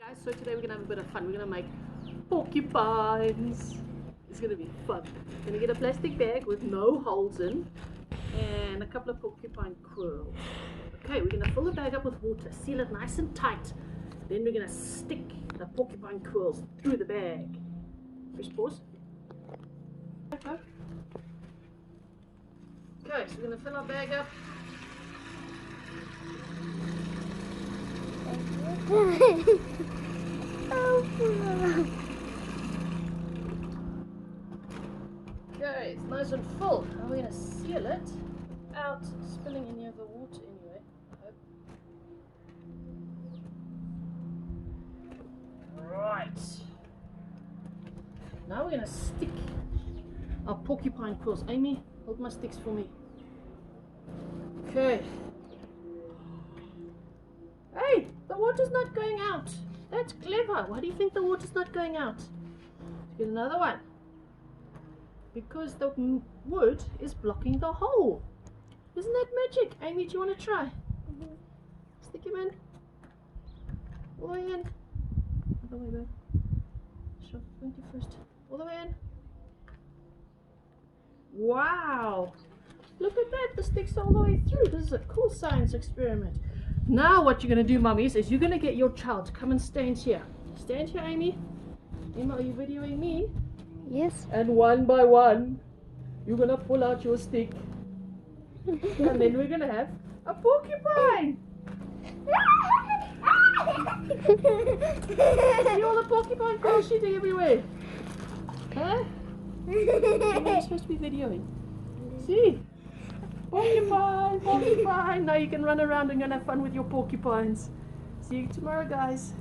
Guys, so today we're gonna have a bit of fun. We're gonna make porcupines. It's gonna be fun. We're gonna get a plastic bag with no holes in and a couple of porcupine quills. Okay, we're gonna fill the bag up with water, seal it nice and tight. Then we're gonna stick the porcupine quills through the bag. First pause. Okay, so we're gonna fill our bag up. Okay, it's nice and full. Now we're going to seal it without spilling any of the water anyway, I hope. Right. Now we're going to stick our porcupine quills. Amy, hold my sticks for me. Okay. Hey, the water's not going out. That's clever. Why do you think the water's not going out? Let's get another one. Because the wood is blocking the hole. Isn't that magic? Amy, do you want to try? Stick him in. All the way in. Other way back. Sure, 21st. All the way in. Wow. Look at that. The stick's all the way through. This is a cool science experiment. Now what you're going to do, mummies, is you're going to get your child to come and stand here. Stand here, Amy. Emma, are you videoing me? Yes. And one by one, you're going to pull out your stick. And then we're going to have a porcupine. See all the porcupine quills shooting everywhere. Huh? You're supposed to be videoing. See? Porcupine, porcupine. Now you can run around and have fun with your porcupines. See you tomorrow, guys.